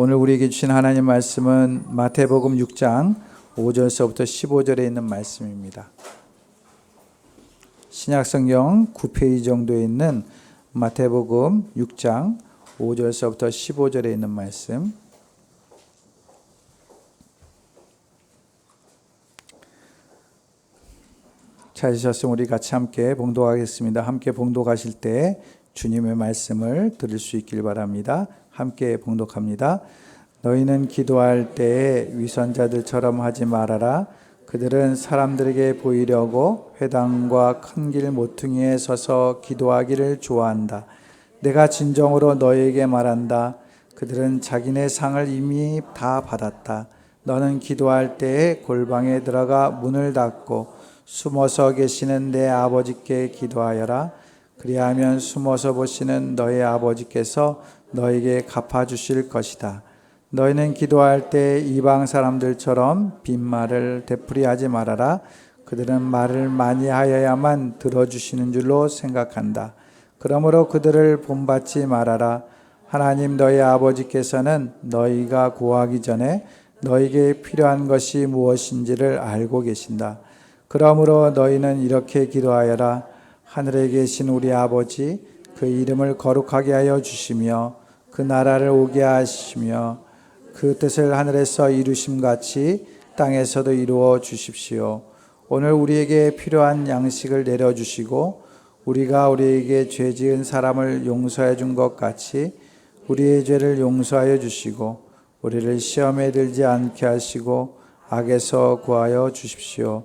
오늘 우리에게 주신 하나님 말씀은 마태복음 6장 5절서부터 15절에 있는 말씀입니다. 신약성경 9페이지 정도에 있는 마태복음 6장 5절서부터 15절에 있는 말씀. 찾으셨으면 우리 같이 함께 봉독하겠습니다. 함께 봉독하실 때 주님의 말씀을 들을 수 있길 바랍니다. 함께 봉독합니다. 너희는 기도할 때에 위선자들처럼 하지 말아라. 그들은 사람들에게 보이려고 회당과 큰 길 모퉁이에 서서 기도하기를 좋아한다. 내가 진정으로 너희에게 말한다. 그들은 자기네 상을 이미 다 받았다. 너는 기도할 때에 골방에 들어가 문을 닫고 숨어서 계시는 내 아버지께 기도하여라. 그리하면 숨어서 보시는 너희 아버지께서 너에게 갚아주실 것이다. 너희는 기도할 때 이방 사람들처럼 빈말을 되풀이하지 말아라. 그들은 말을 많이 하여야만 들어주시는 줄로 생각한다. 그러므로 그들을 본받지 말아라. 하나님 너희 아버지께서는 너희가 구하기 전에 너희에게 필요한 것이 무엇인지를 알고 계신다. 그러므로 너희는 이렇게 기도하여라. 하늘에 계신 우리 아버지, 그 이름을 거룩하게 하여 주시며 그 나라를 오게 하시며 그 뜻을 하늘에서 이루심같이 땅에서도 이루어 주십시오. 오늘 우리에게 필요한 양식을 내려주시고 우리가 우리에게 죄 지은 사람을 용서해 준 것 같이 우리의 죄를 용서하여 주시고 우리를 시험에 들지 않게 하시고 악에서 구하여 주십시오.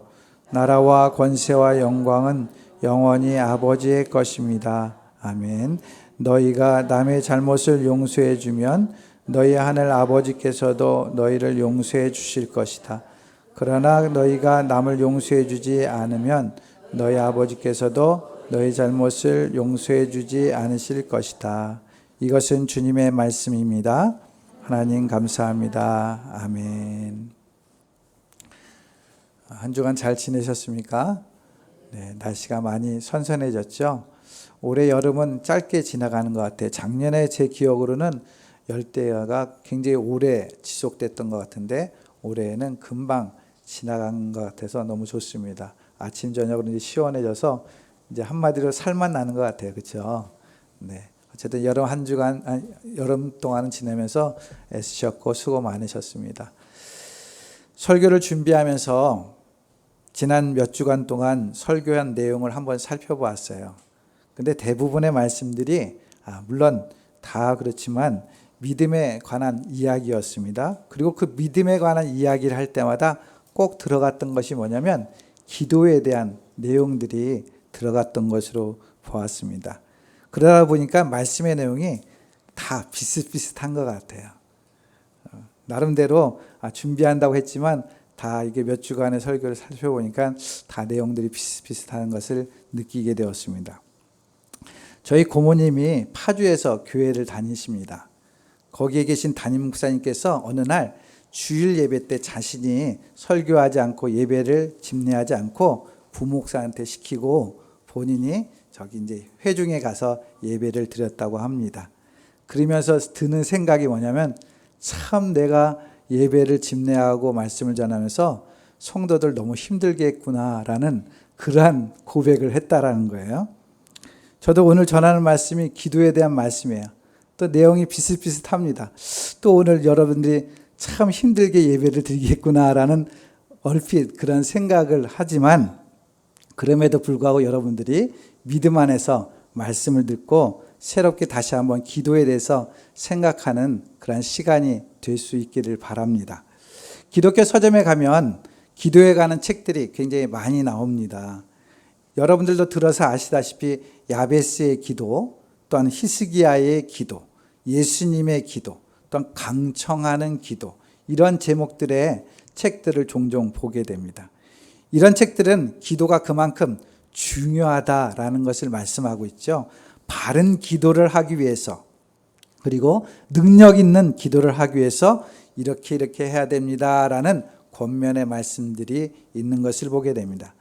나라와 권세와 영광은 영원히 아버지의 것입니다. 아멘. 너희가 남의 잘못을 용서해 주면 너희 하늘 아버지께서도 너희를 용서해 주실 것이다. 그러나 너희가 남을 용서해 주지 않으면 너희 아버지께서도 너희 잘못을 용서해 주지 않으실 것이다. 이것은 주님의 말씀입니다. 하나님 감사합니다. 아멘. 한 주간 잘 지내셨습니까? 네, 날씨가 많이 선선해졌죠. 올해 여름은 짧게 지나가는 것 같아요. 작년에 제 기억으로는 열대야가 굉장히 오래 지속됐던 것 같은데 올해는 금방 지나간 것 같아서 너무 좋습니다. 아침 저녁으로 이제 시원해져서 이제 한마디로 살만 나는 것 같아요. 그렇죠? 네. 어쨌든 여름 한 주간 여름 동안은 지내면서 애쓰셨고 수고 많으셨습니다. 설교를 준비하면서 지난 몇 주간 동안 설교한 내용을 한번 살펴보았어요. 근데 대부분의 말씀들이 물론 다 그렇지만 믿음에 관한 이야기였습니다. 그리고 그 믿음에 관한 이야기를 할 때마다 꼭 들어갔던 것이 뭐냐면 기도에 대한 내용들이 들어갔던 것으로 보았습니다. 그러다 보니까 말씀의 내용이 다 비슷비슷한 것 같아요. 나름대로 준비한다고 했지만 다 이게 몇 주간의 설교를 살펴보니까 다 내용들이 비슷비슷한 것을 느끼게 되었습니다. 저희 고모님이 파주에서 교회를 다니십니다. 거기에 계신 담임 목사님께서 어느 날 주일 예배 때 자신이 설교하지 않고 예배를 집례하지 않고 부목사한테 시키고 본인이 저기 이제 회중에 가서 예배를 드렸다고 합니다. 그러면서 드는 생각이 뭐냐면 참 내가 예배를 집례하고 말씀을 전하면서 성도들 너무 힘들게 했구나라는 그러한 고백을 했다라는 거예요. 저도 오늘 전하는 말씀이 기도에 대한 말씀이에요. 또 내용이 비슷비슷합니다. 또 오늘 여러분들이 참 힘들게 예배를 드리겠구나라는 얼핏 그런 생각을 하지만 그럼에도 불구하고 여러분들이 믿음 안에서 말씀을 듣고 새롭게 다시 한번 기도에 대해서 생각하는 그런 시간이 될 수 있기를 바랍니다. 기독교 서점에 가면 기도에 관한 책들이 굉장히 많이 나옵니다. 여러분들도 들어서 아시다시피 야베스의 기도, 또한 히스기야의 기도, 예수님의 기도, 또한 강청하는 기도, 이런 제목들의 책들을 종종 보게 됩니다. 이런 책들은 기도가 그만큼 중요하다라는 것을 말씀하고 있죠. 바른 기도를 하기 위해서 그리고 능력 있는 기도를 하기 위해서 이렇게 해야 됩니다라는 권면의 말씀들이 있는 것을 보게 됩니다.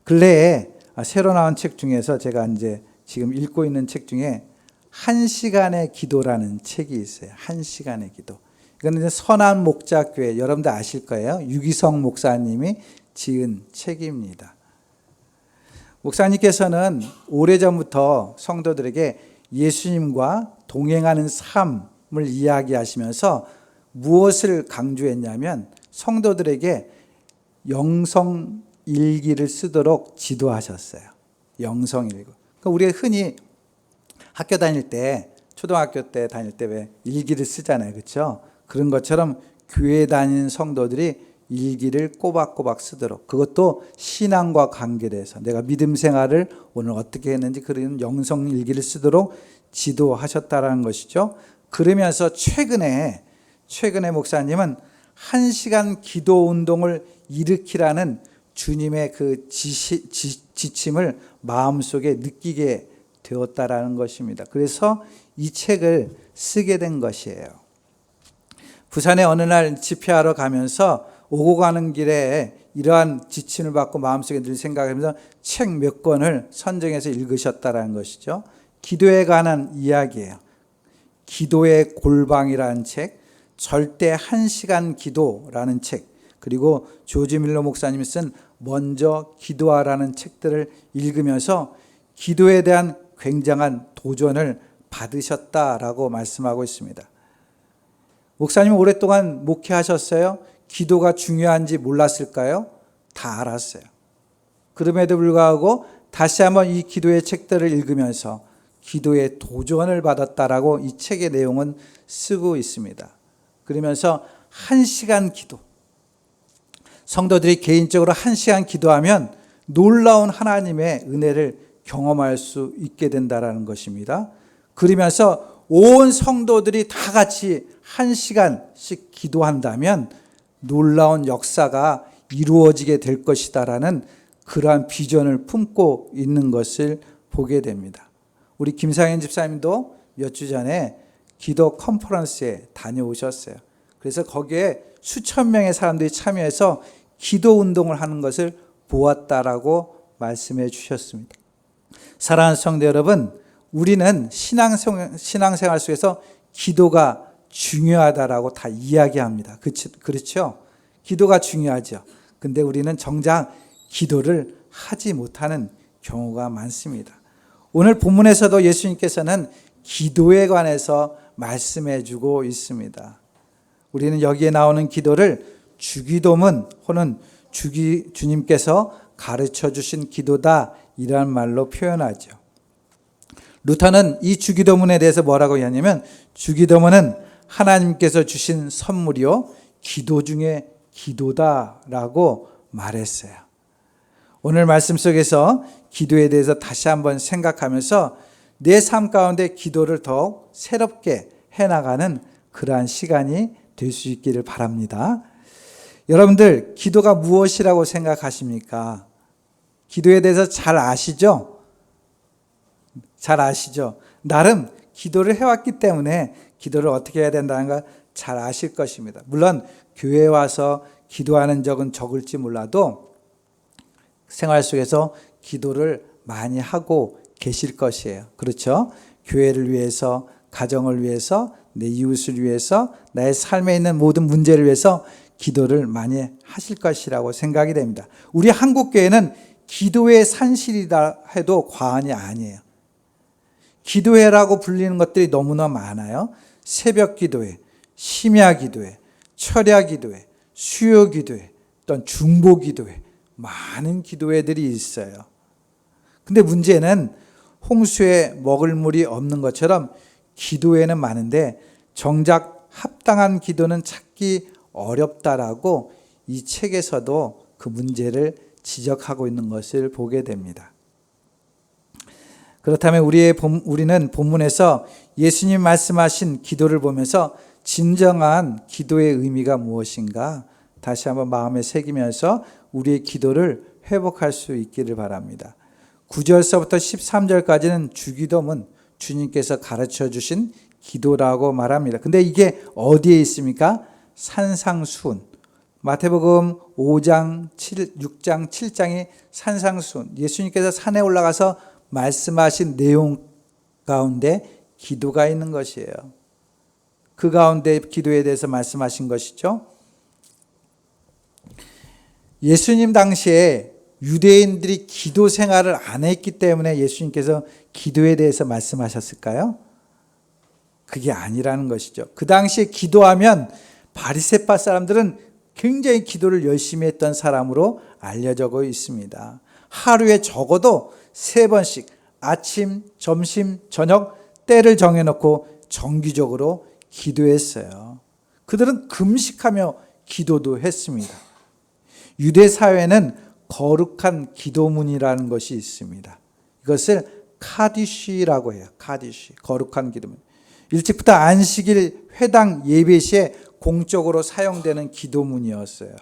근래에 새로 나온 책 중에서 제가 이제 지금 읽고 있는 책 중에 1시간의 기도라는 책이 있어요. 1시간의 기도. 이거는 이제 선한 목자교회, 여러분들 아실 거예요. 유기성 목사님이 지은 책입니다. 목사님께서는 오래전부터 성도들에게 예수님과 동행하는 삶을 이야기하시면서 무엇을 강조했냐면 성도들에게 영성일기를 쓰도록 지도하셨어요. 영성일기. 그러니까 우리가 흔히 학교 다닐 때, 초등학교 때 다닐 때 왜 일기를 쓰잖아요. 그렇죠? 그런 것처럼 교회 다니는 성도들이 일기를 꼬박꼬박 쓰도록, 그것도 신앙과 관계돼서 내가 믿음 생활을 오늘 어떻게 했는지 그런 영성일기를 쓰도록 지도하셨다라는 것이죠. 그러면서 최근에 목사님은 1시간 기도 운동을 일으키라는 주님의 그 지침을 마음속에 느끼게 되었다라는 것입니다. 그래서 이 책을 쓰게 된 것이에요. 부산에 어느 날 집회하러 가면서 오고 가는 길에 이러한 지침을 받고 마음속에 늘 생각하면서 책 몇 권을 선정해서 읽으셨다라는 것이죠. 기도에 관한 이야기예요. 기도의 골방이라는 책, 절대 1시간 기도라는 책, 그리고 조지 밀러 목사님이 쓴 먼저 기도하라는 책들을 읽으면서 기도에 대한 굉장한 도전을 받으셨다라고 말씀하고 있습니다. 목사님은 오랫동안 목회하셨어요. 기도가 중요한지 몰랐을까요? 다 알았어요. 그럼에도 불구하고 다시 한번 이 기도의 책들을 읽으면서 기도의 도전을 받았다라고 이 책의 내용은 쓰고 있습니다. 그러면서 1시간 기도, 성도들이 개인적으로 1시간 기도하면 놀라운 하나님의 은혜를 경험할 수 있게 된다는 것입니다. 그러면서 온 성도들이 다 같이 1시간씩 기도한다면 놀라운 역사가 이루어지게 될 것이다라는 그러한 비전을 품고 있는 것을 보게 됩니다. 우리 김상현 집사님도 몇 주 전에 기도 컨퍼런스에 다녀오셨어요. 그래서 거기에 수천 명의 사람들이 참여해서 기도 운동을 하는 것을 보았다라고 말씀해 주셨습니다. 사랑하는 성도 여러분, 우리는 신앙생활 속에서 기도가 중요하다라고 다 이야기합니다. 그렇죠? 기도가 중요하죠. 근데 우리는 정작 기도를 하지 못하는 경우가 많습니다. 오늘 본문에서도 예수님께서는 기도에 관해서 말씀해 주고 있습니다. 우리는 여기에 나오는 기도를 주기도문 혹은 주님께서 가르쳐 주신 기도다 이런 말로 표현하죠. 루터는 이 주기도문에 대해서 뭐라고 하냐면 주기도문은 하나님께서 주신 선물이요 기도 중에 기도다라고 말했어요. 오늘 말씀 속에서 기도에 대해서 다시 한번 생각하면서 내 삶 가운데 기도를 더욱 새롭게 해나가는 그러한 시간이 될 수 있기를 바랍니다. 여러분들 기도가 무엇이라고 생각하십니까? 기도에 대해서 잘 아시죠? 잘 아시죠? 나름 기도를 해왔기 때문에 기도를 어떻게 해야 된다는 걸 잘 아실 것입니다. 물론 교회에 와서 기도하는 적은 적을지 몰라도 생활 속에서 기도를 많이 하고 계실 것이에요. 그렇죠? 교회를 위해서, 가정을 위해서, 내 이웃을 위해서, 나의 삶에 있는 모든 문제를 위해서 기도를 많이 하실 것이라고 생각이 됩니다. 우리 한국교회는 기도의 산실이다 해도 과언이 아니에요. 기도회라고 불리는 것들이 너무나 많아요. 새벽 기도회, 심야 기도회, 철야 기도회, 수요 기도회, 또 중보 기도회, 많은 기도회들이 있어요. 근데 문제는 홍수에 먹을 물이 없는 것처럼 기도회는 많은데 정작 합당한 기도는 찾기 어렵다라고 이 책에서도 그 문제를 지적하고 있는 것을 보게 됩니다. 그렇다면 우리는 본문에서 예수님 말씀하신 기도를 보면서 진정한 기도의 의미가 무엇인가 다시 한번 마음에 새기면서 우리의 기도를 회복할 수 있기를 바랍니다. 9절서부터 13절까지는 주기도문, 주님께서 가르쳐 주신 기도라고 말합니다. 근데 이게 어디에 있습니까? 산상수훈. 마태복음 5장, 6장, 7장이 산상수훈. 예수님께서 산에 올라가서 말씀하신 내용 가운데 기도가 있는 것이에요. 그 가운데 기도에 대해서 말씀하신 것이죠. 예수님 당시에 유대인들이 기도 생활을 안 했기 때문에 예수님께서 기도에 대해서 말씀하셨을까요? 그게 아니라는 것이죠. 그 당시에 기도하면 바리새파 사람들은 굉장히 기도를 열심히 했던 사람으로 알려져 있습니다. 하루에 적어도 3번씩 아침, 점심, 저녁 때를 정해놓고 정기적으로 기도했어요. 그들은 금식하며 기도도 했습니다. 유대 사회는 거룩한 기도문이라는 것이 있습니다. 이것을 카디쉬라고 해요. 카디쉬, 거룩한 기도문. 일찍부터 안식일 회당 예배 시에 공적으로 사용되는 기도문이었어요.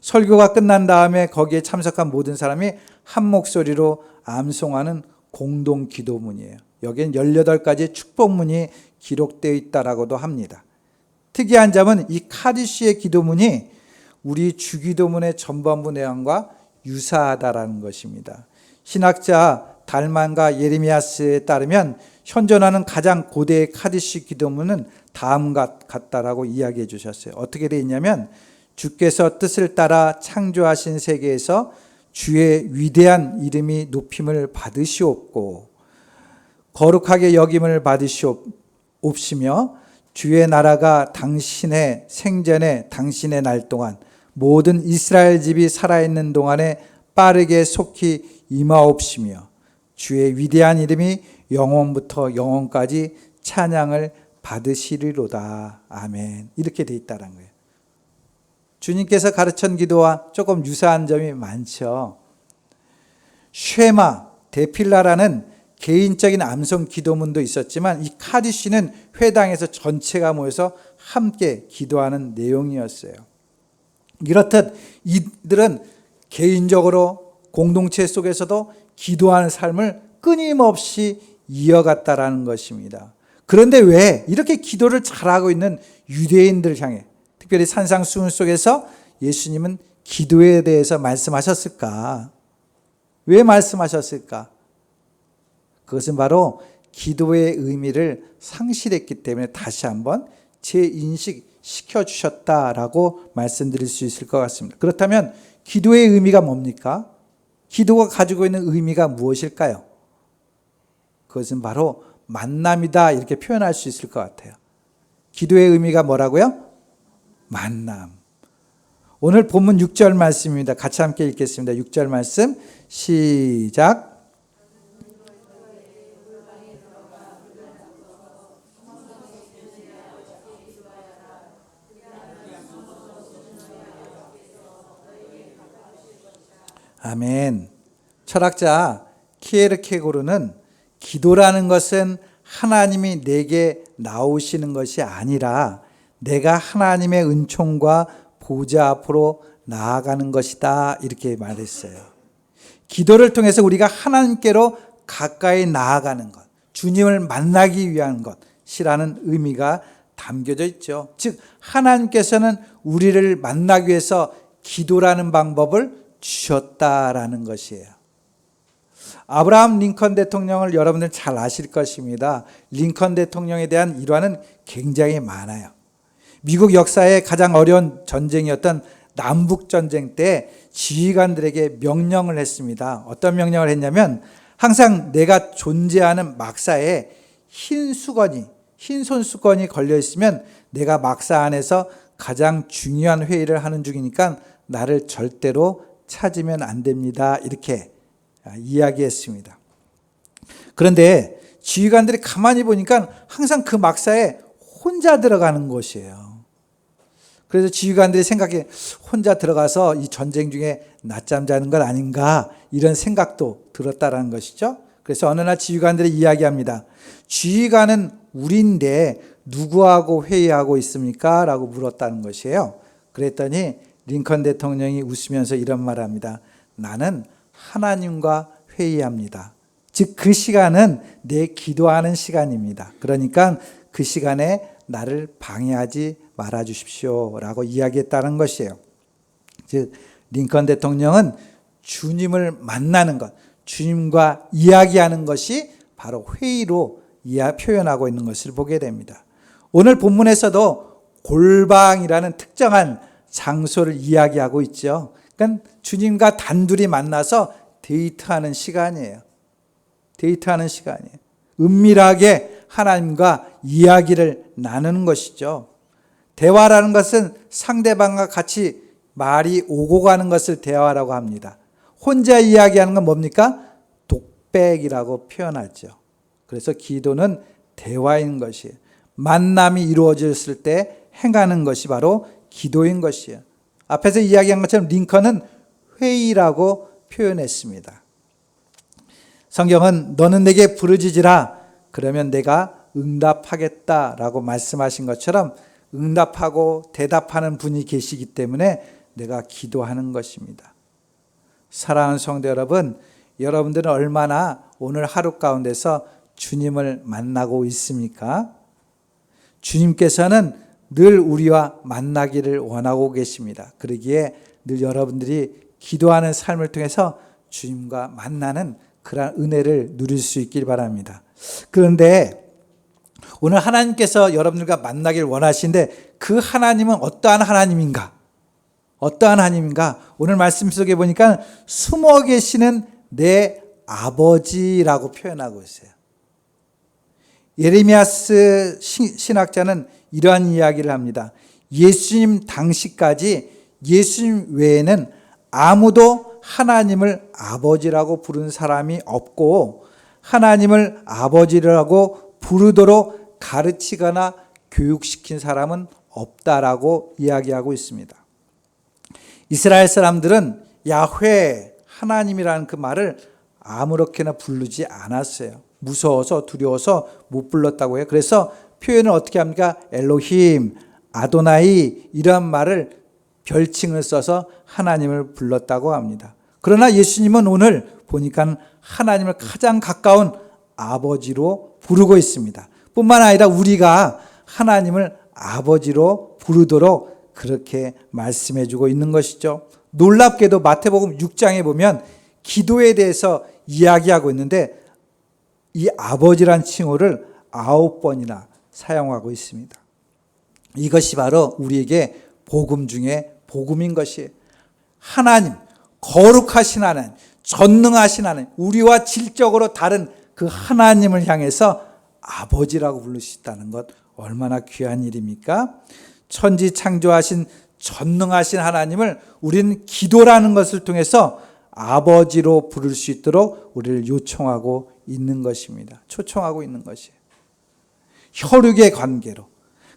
설교가 끝난 다음에 거기에 참석한 모든 사람이 한 목소리로 암송하는 공동 기도문이에요. 여기엔 18가지의 축복문이 기록되어 있다라고도 합니다. 특이한 점은 이 카디쉬의 기도문이 우리 주기도문의 전반부 내용과 유사하다라는 것입니다. 신학자 달만과 예레미야스에 따르면 현존하는 가장 고대의 카디쉬 기도문은 다음과 같다라고 이야기해 주셨어요. 어떻게 되어 있냐면 주께서 뜻을 따라 창조하신 세계에서 주의 위대한 이름이 높임을 받으시옵고 거룩하게 여김을 받으시옵시며 주의 나라가 당신의 생전에 당신의 날 동안 모든 이스라엘 집이 살아있는 동안에 빠르게 속히 임하옵시며 주의 위대한 이름이 영원부터 영원까지 찬양을 받으시리로다. 아멘. 이렇게 돼 있다는 거예요. 주님께서 가르친 기도와 조금 유사한 점이 많죠. 쉐마, 데필라라는 개인적인 암송 기도문도 있었지만 이 카디쉬는 회당에서 전체가 모여서 함께 기도하는 내용이었어요. 이렇듯 이들은 개인적으로 공동체 속에서도 기도하는 삶을 끊임없이 이어갔다라는 것입니다. 그런데 왜 이렇게 기도를 잘하고 있는 유대인들 향해 특별히 산상수훈 속에서 예수님은 기도에 대해서 말씀하셨을까? 왜 말씀하셨을까? 그것은 바로 기도의 의미를 상실했기 때문에 다시 한번 재인식시켜 주셨다라고 말씀드릴 수 있을 것 같습니다. 그렇다면 기도의 의미가 뭡니까? 기도가 가지고 있는 의미가 무엇일까요? 그것은 바로 만남이다 이렇게 표현할 수 있을 것 같아요. 기도의 의미가 뭐라고요? 만남. 오늘 본문 6절 말씀입니다. 같이 함께 읽겠습니다. 6절 말씀 시작. 아멘. 철학자 키에르케고르는 기도라는 것은 하나님이 내게 나오시는 것이 아니라 내가 하나님의 은총과 보좌 앞으로 나아가는 것이다 이렇게 말했어요. 기도를 통해서 우리가 하나님께로 가까이 나아가는 것, 주님을 만나기 위한 것이라는 의미가 담겨져 있죠. 즉 하나님께서는 우리를 만나기 위해서 기도라는 방법을 주셨다라는 것이에요. 아브라함 링컨 대통령을 여러분들 잘 아실 것입니다. 링컨 대통령에 대한 일화는 굉장히 많아요. 미국 역사의 가장 어려운 전쟁이었던 남북전쟁 때 지휘관들에게 명령을 했습니다. 어떤 명령을 했냐면 항상 내가 존재하는 막사에 흰 손수건이 걸려 있으면 내가 막사 안에서 가장 중요한 회의를 하는 중이니까 나를 절대로 찾으면 안 됩니다. 이렇게 이야기했습니다. 그런데 지휘관들이 가만히 보니까 항상 그 막사에 혼자 들어가는 것이에요. 그래서 지휘관들이 생각해 혼자 들어가서 이 전쟁 중에 낮잠 자는 건 아닌가 이런 생각도 들었다라는 것이죠. 그래서 어느 날 지휘관들이 이야기합니다. 지휘관은 우리인데 누구하고 회의하고 있습니까? 라고 물었다는 것이에요. 그랬더니 링컨 대통령이 웃으면서 이런 말을 합니다. 나는 하나님과 회의합니다. 즉 그 시간은 내 기도하는 시간입니다. 그러니까 그 시간에 나를 방해하지 말아 주십시오 라고 이야기했다는 것이에요. 즉 링컨 대통령은 주님을 만나는 것, 주님과 이야기하는 것이 바로 회의로 표현하고 있는 것을 보게 됩니다. 오늘 본문에서도 골방이라는 특정한 장소를 이야기하고 있죠. 그러니까 주님과 단둘이 만나서 데이트하는 시간이에요. 데이트하는 시간이에요. 은밀하게 하나님과 이야기를 나누는 것이죠. 대화라는 것은 상대방과 같이 말이 오고 가는 것을 대화라고 합니다. 혼자 이야기하는 건 뭡니까? 독백이라고 표현하죠. 그래서 기도는 대화인 것이에요. 만남이 이루어졌을 때 행하는 것이 바로 기도인 것이에요. 앞에서 이야기한 것처럼 링컨은 회의라고 표현했습니다. 성경은 너는 내게 부르짖으라 그러면 내가 응답하겠다라고 말씀하신 것처럼 응답하고 대답하는 분이 계시기 때문에 내가 기도하는 것입니다. 사랑하는 성도 여러분, 여러분들은 얼마나 오늘 하루 가운데서 주님을 만나고 있습니까? 주님께서는 늘 우리와 만나기를 원하고 계십니다. 그러기에 늘 여러분들이 기도하는 삶을 통해서 주님과 만나는 그런 은혜를 누릴 수 있길 바랍니다. 그런데 오늘 하나님께서 여러분들과 만나길 원하시는데 그 하나님은 어떠한 하나님인가? 어떠한 하나님인가? 오늘 말씀 속에 보니까 숨어 계시는 내 아버지라고 표현하고 있어요. 예레미야스 신학자는 이러한 이야기를 합니다. 예수님 당시까지 예수님 외에는 아무도 하나님을 아버지라고 부른 사람이 없고 하나님을 아버지라고 부르도록 가르치거나 교육시킨 사람은 없다라고 이야기하고 있습니다. 이스라엘 사람들은 야훼 하나님이라는 그 말을 아무렇게나 부르지 않았어요. 무서워서 두려워서 못 불렀다고 해요. 그래서 표현을 어떻게 합니까? 엘로힘, 아도나이 이런 말을 별칭을 써서 하나님을 불렀다고 합니다. 그러나 예수님은 오늘 보니까 하나님을 가장 가까운 아버지로 부르고 있습니다. 뿐만 아니라 우리가 하나님을 아버지로 부르도록 그렇게 말씀해 주고 있는 것이죠. 놀랍게도 마태복음 6장에 보면 기도에 대해서 이야기하고 있는데 이 아버지란 칭호를 9번이나 사용하고 있습니다. 이것이 바로 우리에게 복음 중에 복음인 것이에요. 하나님, 거룩하신 하나님, 전능하신 하나님, 우리와 질적으로 다른 그 하나님을 향해서 아버지라고 부를 수 있다는 것 얼마나 귀한 일입니까? 천지 창조하신 전능하신 하나님을 우리는 기도라는 것을 통해서 아버지로 부를 수 있도록 우리를 요청하고 있는 것입니다. 초청하고 있는 것이에요. 혈육의 관계로,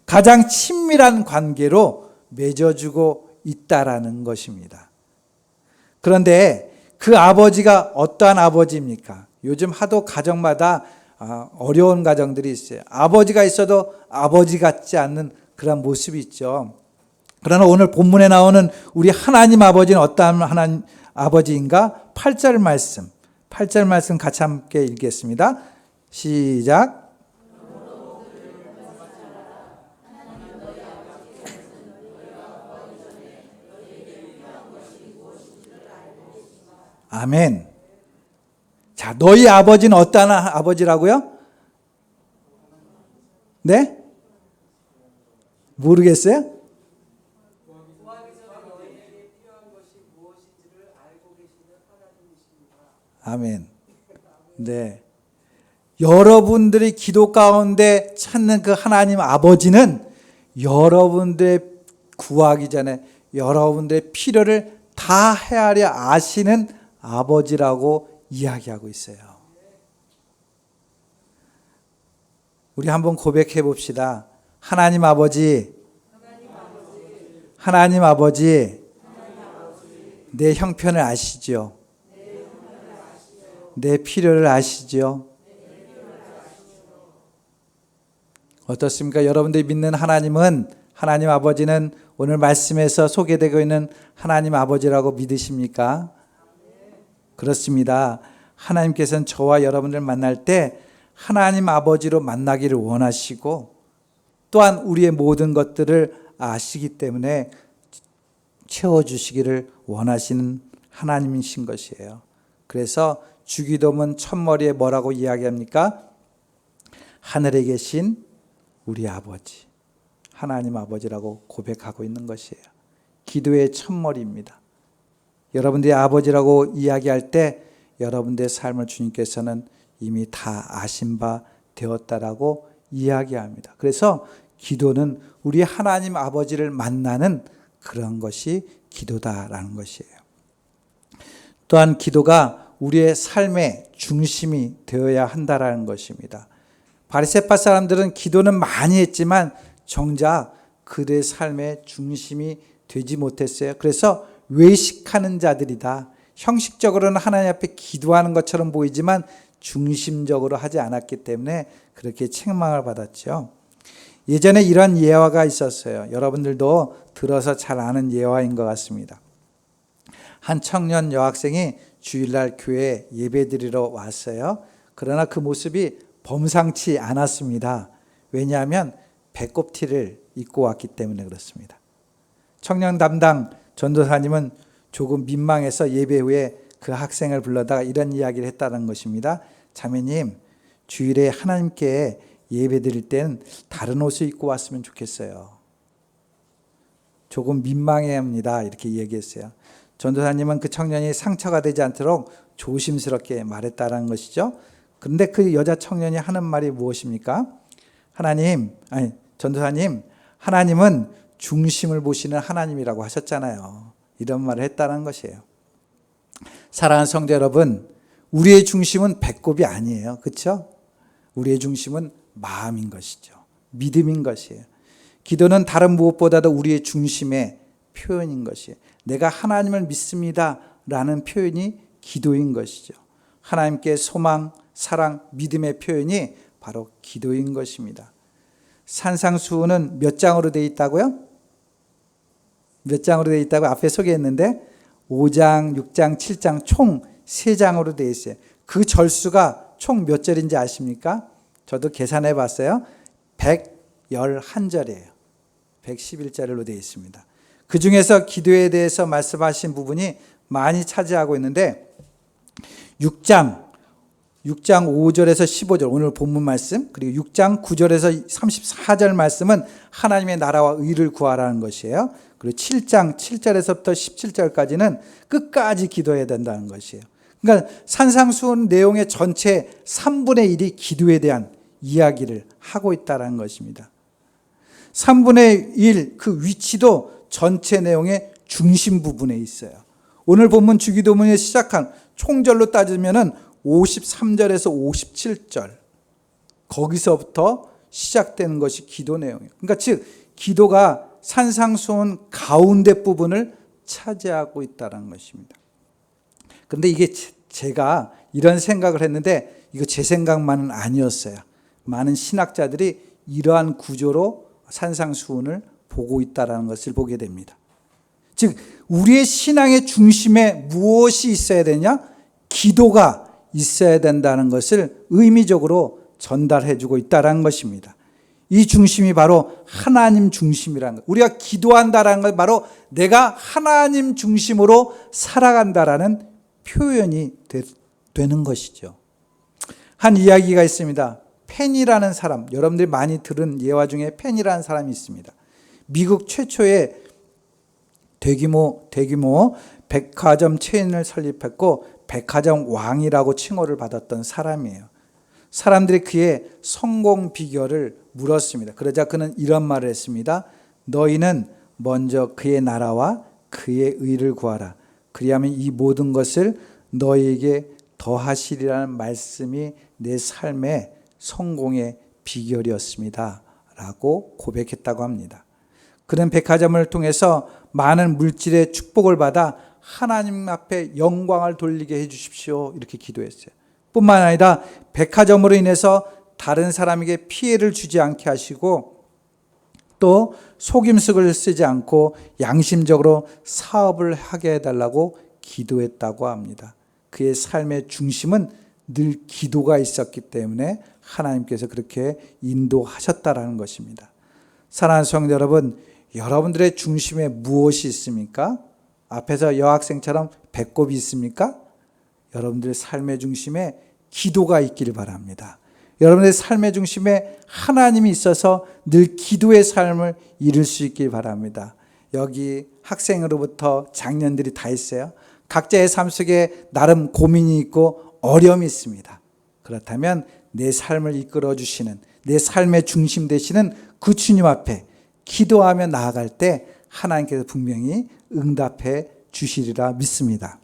가장 친밀한 관계로 맺어주고 있다라는 것입니다. 그런데 그 아버지가 어떠한 아버지입니까? 요즘 하도 가정마다 어려운 가정들이 있어요. 아버지가 있어도 아버지 같지 않는 그런 모습이 있죠. 그러나 오늘 본문에 나오는 우리 하나님 아버지는 어떠한 하나님 아버지인가? 8절 말씀 같이 함께 읽겠습니다. 시작. 아멘. 자, 너희 아버지는 어떠한 아버지라고요? 네? 모르겠어요? 아멘. 네. 여러분들이 기도 가운데 찾는 그 하나님 아버지는 여러분들의 구하기 전에 여러분들의 필요를 다 헤아려 아시는 아버지라고 이야기하고 있어요. 우리 한번 고백해 봅시다. 하나님 아버지, 하나님 아버지, 내 형편을 아시죠? 내 필요를 아시죠? 어떻습니까? 여러분들이 믿는 하나님은, 하나님 아버지는 오늘 말씀에서 소개되고 있는 하나님 아버지라고 믿으십니까? 그렇습니다. 하나님께서는 저와 여러분들 만날 때 하나님 아버지로 만나기를 원하시고 또한 우리의 모든 것들을 아시기 때문에 채워주시기를 원하시는 하나님이신 것이에요. 그래서 주기도문 첫머리에 뭐라고 이야기합니까? 하늘에 계신 우리 아버지. 하나님 아버지라고 고백하고 있는 것이에요. 기도의 첫머리입니다. 여러분들이 아버지라고 이야기할 때 여러분들의 삶을 주님께서는 이미 다 아신 바 되었다라고 이야기합니다. 그래서 기도는 우리 하나님 아버지를 만나는 그런 것이 기도다라는 것이에요. 또한 기도가 우리의 삶의 중심이 되어야 한다라는 것입니다. 바리새파 사람들은 기도는 많이 했지만 정작 그들의 삶의 중심이 되지 못했어요. 그래서 외식하는 자들이다. 형식적으로는 하나님 앞에 기도하는 것처럼 보이지만 중심적으로 하지 않았기 때문에 그렇게 책망을 받았죠. 예전에 이런 예화가 있었어요. 여러분들도 들어서 잘 아는 예화인 것 같습니다. 한 청년 여학생이 주일날 교회에 예배드리러 왔어요. 그러나 그 모습이 범상치 않았습니다. 왜냐하면 배꼽티를 입고 왔기 때문에 그렇습니다. 청년 담당 전도사님은 조금 민망해서 예배 후에 그 학생을 불러다가 이런 이야기를 했다는 것입니다. 자매님, 주일에 하나님께 예배 드릴 때는 다른 옷을 입고 왔으면 좋겠어요. 조금 민망해합니다. 이렇게 얘기했어요. 전도사님은 그 청년이 상처가 되지 않도록 조심스럽게 말했다는 것이죠. 그런데 그 여자 청년이 하는 말이 무엇입니까? 전도사님, 하나님은 중심을 보시는 하나님이라고 하셨잖아요. 이런 말을 했다는 것이에요. 사랑하는 성도 여러분, 우리의 중심은 배꼽이 아니에요. 그렇죠? 우리의 중심은 마음인 것이죠. 믿음인 것이에요. 기도는 다른 무엇보다도 우리의 중심의 표현인 것이에요. 내가 하나님을 믿습니다 라는 표현이 기도인 것이죠. 하나님께 소망, 사랑, 믿음의 표현이 바로 기도인 것입니다. 산상수훈은 몇 장으로 되어 있다고요? 몇 장으로 되어 있다고 앞에 소개했는데 5장, 6장, 7장 총 3장으로 되어 있어요. 그 절수가 총 몇 절인지 아십니까? 저도 계산해 봤어요. 111절이에요. 111절로 되어 있습니다. 그 중에서 기도에 대해서 말씀하신 부분이 많이 차지하고 있는데 6장 5절에서 15절 오늘 본문 말씀, 그리고 6장 9절에서 34절 말씀은 하나님의 나라와 의를 구하라는 것이에요. 그리고 7장 7절에서부터 17절까지는 끝까지 기도해야 된다는 것이에요. 그러니까 산상수훈 내용의 전체 3분의 1이 기도에 대한 이야기를 하고 있다는 것입니다. 3분의 1 그 위치도 전체 내용의 중심 부분에 있어요. 오늘 본문 주기도문에 시작한 총절로 따지면은 53절에서 57절 거기서부터 시작되는 것이 기도 내용이에요. 그러니까 즉 기도가 산상수훈 가운데 부분을 차지하고 있다는 것입니다. 그런데 이게 제가 이런 생각을 했는데 이거 제 생각만은 아니었어요. 많은 신학자들이 이러한 구조로 산상수훈을 보고 있다는 것을 보게 됩니다. 즉 우리의 신앙의 중심에 무엇이 있어야 되냐? 기도가 있어야 된다는 것을 의미적으로 전달해 주고 있다는 것입니다. 이 중심이 바로 하나님 중심이라는 것. 우리가 기도한다는 것 바로 내가 하나님 중심으로 살아간다라는 표현이 되는 것이죠. 한 이야기가 있습니다. 펜이라는 사람, 여러분들이 많이 들은 예화 중에 펜이라는 사람이 있습니다. 미국 최초의 대규모 백화점 체인을 설립했고 백화점 왕이라고 칭호를 받았던 사람이에요. 사람들이 그의 성공 비결을 물었습니다. 그러자 그는 이런 말을 했습니다. 너희는 먼저 그의 나라와 그의 의를 구하라. 그리하면 이 모든 것을 너희에게 더하시리라는 말씀이 내 삶의 성공의 비결이었습니다. 라고 고백했다고 합니다. 그는 백화점을 통해서 많은 물질의 축복을 받아 하나님 앞에 영광을 돌리게 해 주십시오. 이렇게 기도했어요. 뿐만 아니라 백화점으로 인해서 다른 사람에게 피해를 주지 않게 하시고 또 속임수를 쓰지 않고 양심적으로 사업을 하게 해달라고 기도했다고 합니다. 그의 삶의 중심은 늘 기도가 있었기 때문에 하나님께서 그렇게 인도하셨다라는 것입니다. 사랑하는 성도 여러분, 여러분들의 중심에 무엇이 있습니까? 앞에서 여학생처럼 배꼽이 있습니까? 여러분들의 삶의 중심에 기도가 있기를 바랍니다. 여러분의 삶의 중심에 하나님이 있어서 늘 기도의 삶을 이룰 수 있길 바랍니다. 여기 학생으로부터 장년들이 다 있어요. 각자의 삶 속에 나름 고민이 있고 어려움이 있습니다. 그렇다면 내 삶을 이끌어 주시는, 내 삶의 중심 되시는 그 주님 앞에 기도하며 나아갈 때 하나님께서 분명히 응답해 주시리라 믿습니다.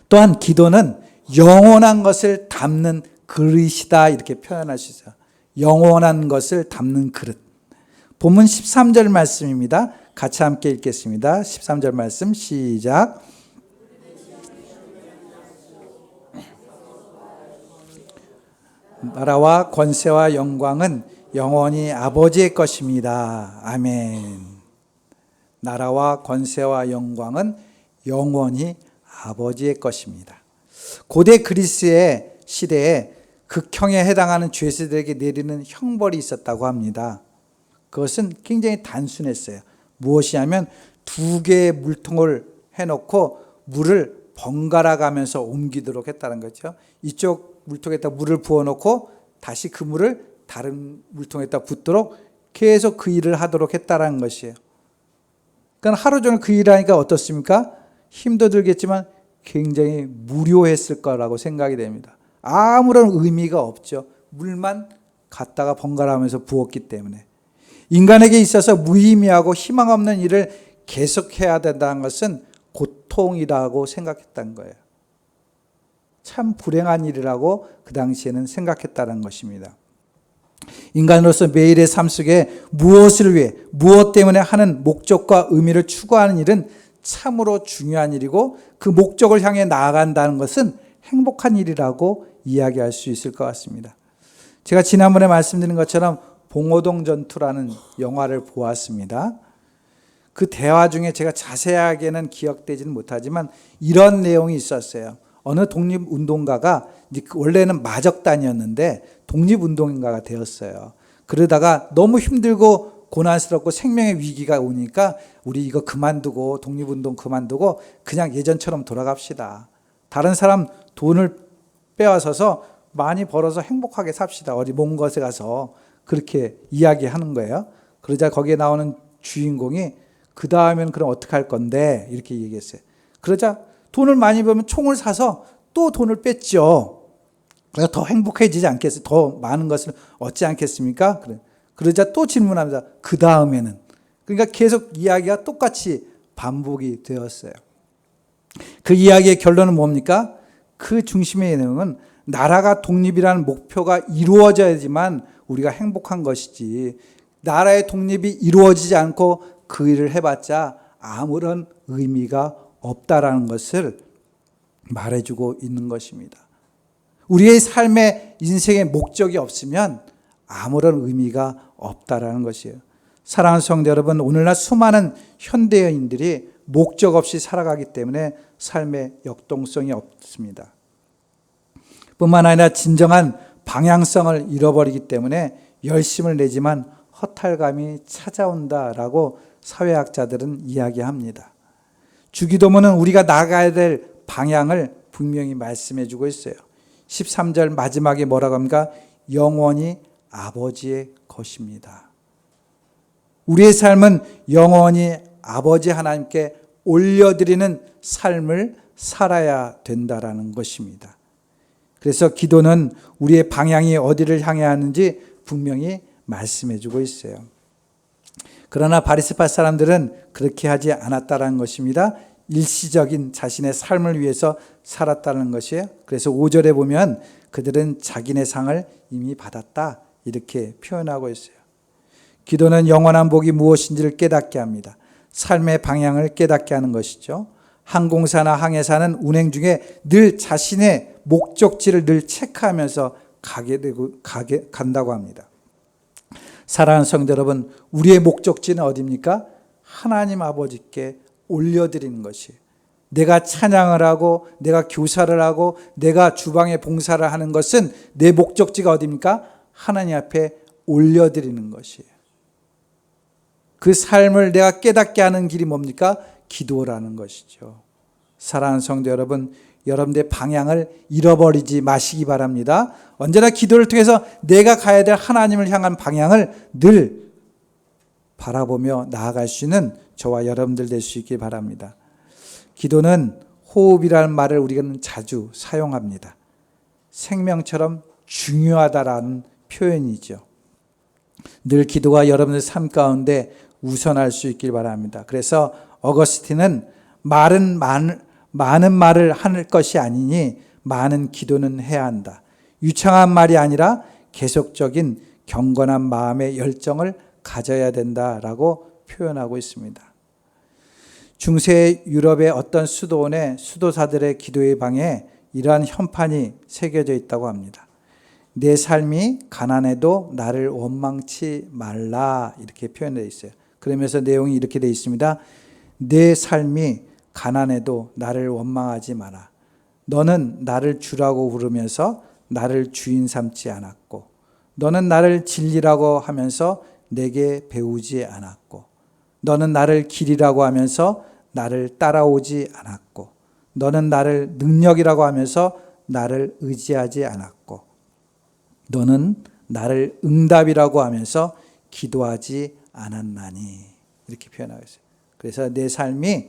또한 기도는 영원한 것을 담는 그릇이다, 이렇게 표현할 수 있어요. 영원한 것을 담는 그릇. 본문 13절 말씀입니다. 같이 함께 읽겠습니다. 13절 말씀 시작. 나라와 권세와 영광은 영원히 아버지의 것입니다. 아멘. 나라와 권세와 영광은 영원히 아버지의 것입니다. 고대 그리스의 시대에 극형에 해당하는 죄수들에게 내리는 형벌이 있었다고 합니다. 그것은 굉장히 단순했어요. 무엇이냐면 두 개의 물통을 해놓고 물을 번갈아 가면서 옮기도록 했다는 거죠. 이쪽 물통에다 물을 부어놓고 다시 그 물을 다른 물통에다 붓도록 계속 그 일을 하도록 했다는 것이에요. 그러니까 하루 종일 그 일을 하니까 어떻습니까? 힘도 들겠지만 굉장히 무료했을 거라고 생각이 됩니다. 아무런 의미가 없죠. 물만 갖다가 번갈아가면서 부었기 때문에. 인간에게 있어서 무의미하고 희망 없는 일을 계속해야 된다는 것은 고통이라고 생각했다는 거예요. 참 불행한 일이라고 그 당시에는 생각했다는 것입니다. 인간으로서 매일의 삶 속에 무엇을 위해, 무엇 때문에 하는 목적과 의미를 추구하는 일은 참으로 중요한 일이고, 그 목적을 향해 나아간다는 것은 행복한 일이라고 이야기할 수 있을 것 같습니다. 제가 지난번에 말씀드린 것처럼 봉오동 전투라는 영화를 보았습니다. 그 대화 중에 제가 자세하게는 기억되지는 못하지만 이런 내용이 있었어요. 어느 독립운동가가 원래는 마적단이었는데 독립운동가가 되었어요. 그러다가 너무 힘들고 고난스럽고 생명의 위기가 오니까 우리 이거 그만두고, 독립운동 그만두고 그냥 예전처럼 돌아갑시다. 다른 사람 돈을 빼앗아서 많이 벌어서 행복하게 삽시다. 어디 먼 곳에 가서 그렇게 이야기하는 거예요. 그러자 거기에 나오는 주인공이 그 다음에는 그럼 어떻게 할 건데 이렇게 얘기했어요. 그러자 돈을 많이 벌면 총을 사서 또 돈을 뺐죠. 그래서 더 행복해지지 않겠어요? 더 많은 것을 얻지 않겠습니까? 그러자 또 질문합니다. 그 다음에는. 그러니까 계속 이야기가 똑같이 반복이 되었어요. 그 이야기의 결론은 뭡니까? 그 중심의 내용은 나라가 독립이라는 목표가 이루어져야지만 우리가 행복한 것이지, 나라의 독립이 이루어지지 않고 그 일을 해봤자 아무런 의미가 없다라는 것을 말해주고 있는 것입니다. 우리의 삶의 인생의 목적이 없으면 아무런 의미가 없다라는 것이에요. 사랑하는 성도 여러분, 오늘날 수많은 현대인들이 목적 없이 살아가기 때문에 삶의 역동성이 없습니다. 뿐만 아니라 진정한 방향성을 잃어버리기 때문에 열심을 내지만 허탈감이 찾아온다라고 사회학자들은 이야기합니다. 주기도문은 우리가 나가야 될 방향을 분명히 말씀해 주고 있어요. 13절 마지막에 뭐라고 합니까? 영원히 아버지의 것입니다. 우리의 삶은 영원히 아버지 하나님께 올려드리는 삶을 살아야 된다라는 것입니다. 그래서 기도는 우리의 방향이 어디를 향해야 하는지 분명히 말씀해 주고 있어요. 그러나 바리새파 사람들은 그렇게 하지 않았다는 것입니다. 일시적인 자신의 삶을 위해서 살았다는 것이에요. 그래서 5절에 보면 그들은 자기네 상을 이미 받았다, 이렇게 표현하고 있어요. 기도는 영원한 복이 무엇인지를 깨닫게 합니다. 삶의 방향을 깨닫게 하는 것이죠. 항공사나 항해사는 운행 중에 늘 자신의 목적지를 늘 체크하면서 간다고 합니다. 사랑하는 성도 여러분, 우리의 목적지는 어디입니까? 하나님 아버지께 올려드리는 것이에요. 내가 찬양을 하고, 내가 교사를 하고, 내가 주방에 봉사를 하는 것은 내 목적지가 어디입니까? 하나님 앞에 올려드리는 것이에요. 그 삶을 내가 깨닫게 하는 길이 뭡니까? 기도라는 것이죠. 사랑하는 성도 여러분, 여러분들의 방향을 잃어버리지 마시기 바랍니다. 언제나 기도를 통해서 내가 가야 될 하나님을 향한 방향을 늘 바라보며 나아갈 수 있는 저와 여러분들 될 수 있길 바랍니다. 기도는 호흡이라는 말을 우리는 자주 사용합니다. 생명처럼 중요하다라는 표현이죠. 늘 기도가 여러분들 삶 가운데 우선할 수 있길 바랍니다. 그래서 어거스틴은 많은 말을 할 것이 아니니 많은 기도는 해야 한다. 유창한 말이 아니라 계속적인 경건한 마음의 열정을 가져야 된다라고 표현하고 있습니다. 중세 유럽의 어떤 수도원의 수도사들의 기도의 방에 이러한 현판이 새겨져 있다고 합니다. 내 삶이 가난해도 나를 원망치 말라, 이렇게 표현되어 있어요. 그러면서 내용이 이렇게 되어 있습니다. 내 삶이 가난해도 나를 원망하지 마라. 너는 나를 주라고 부르면서 나를 주인 삼지 않았고, 너는 나를 진리라고 하면서 내게 배우지 않았고, 너는 나를 길이라고 하면서 나를 따라오지 않았고, 너는 나를 능력이라고 하면서 나를 의지하지 않았고, 너는 나를 응답이라고 하면서 기도하지 않았나니, 이렇게 표현하고 있어요. 그래서 내 삶이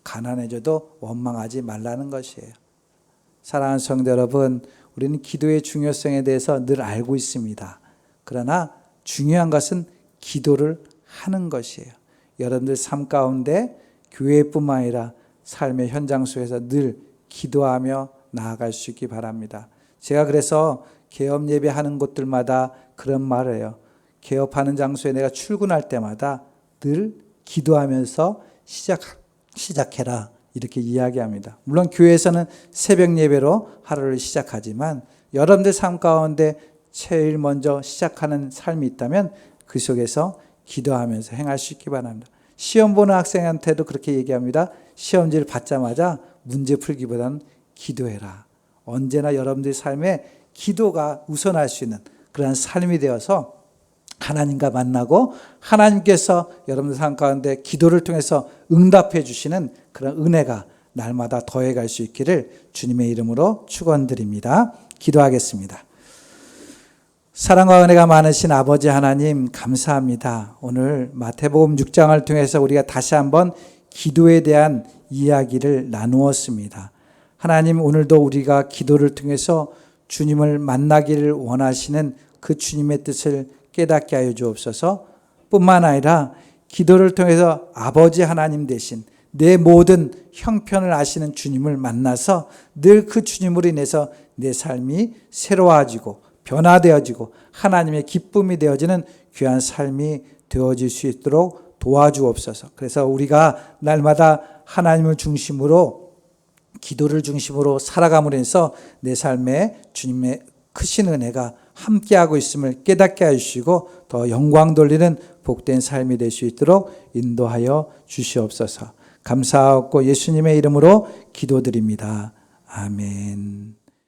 가난해져도 원망하지 말라는 것이에요. 사랑하는 성도 여러분, 우리는 기도의 중요성에 대해서 늘 알고 있습니다. 그러나 중요한 것은 기도를 하는 것이에요. 여러분들 삶 가운데 교회뿐만 아니라 삶의 현장 속에서 늘 기도하며 나아갈 수 있기 바랍니다. 제가 그래서 개업 예배하는 곳들마다 그런 말을 해요. 개업하는 장소에 내가 출근할 때마다 늘 기도하면서 시작해라, 이렇게 이야기합니다. 물론 교회에서는 새벽 예배로 하루를 시작하지만 여러분들 삶 가운데 제일 먼저 시작하는 삶이 있다면 그 속에서 기도하면서 행할 수 있기 바랍니다. 시험 보는 학생한테도 그렇게 얘기합니다. 시험지를 받자마자 문제 풀기보다는 기도해라. 언제나 여러분들의 삶에 기도가 우선할 수 있는 그런 삶이 되어서 하나님과 만나고 하나님께서 여러분들 삶 가운데 기도를 통해서 응답해 주시는 그런 은혜가 날마다 더해갈 수 있기를 주님의 이름으로 축원드립니다. 기도하겠습니다. 사랑과 은혜가 많으신 아버지 하나님, 감사합니다. 오늘 마태복음 6장을 통해서 우리가 다시 한번 기도에 대한 이야기를 나누었습니다. 하나님, 오늘도 우리가 기도를 통해서 주님을 만나기를 원하시는 그 주님의 뜻을 깨닫게 하여 주옵소서. 뿐만 아니라 기도를 통해서 아버지 하나님 대신 내 모든 형편을 아시는 주님을 만나서 늘 그 주님으로 인해서 내 삶이 새로워지고 변화되어지고 하나님의 기쁨이 되어지는 귀한 삶이 되어질 수 있도록 도와주옵소서. 그래서 우리가 날마다 하나님을 중심으로 기도를 중심으로 살아감으로 해서 내 삶에 주님의 크신 은혜가 함께하고 있음을 깨닫게 해주시고 더 영광 돌리는 복된 삶이 될 수 있도록 인도하여 주시옵소서. 감사하고 예수님의 이름으로 기도드립니다. 아멘.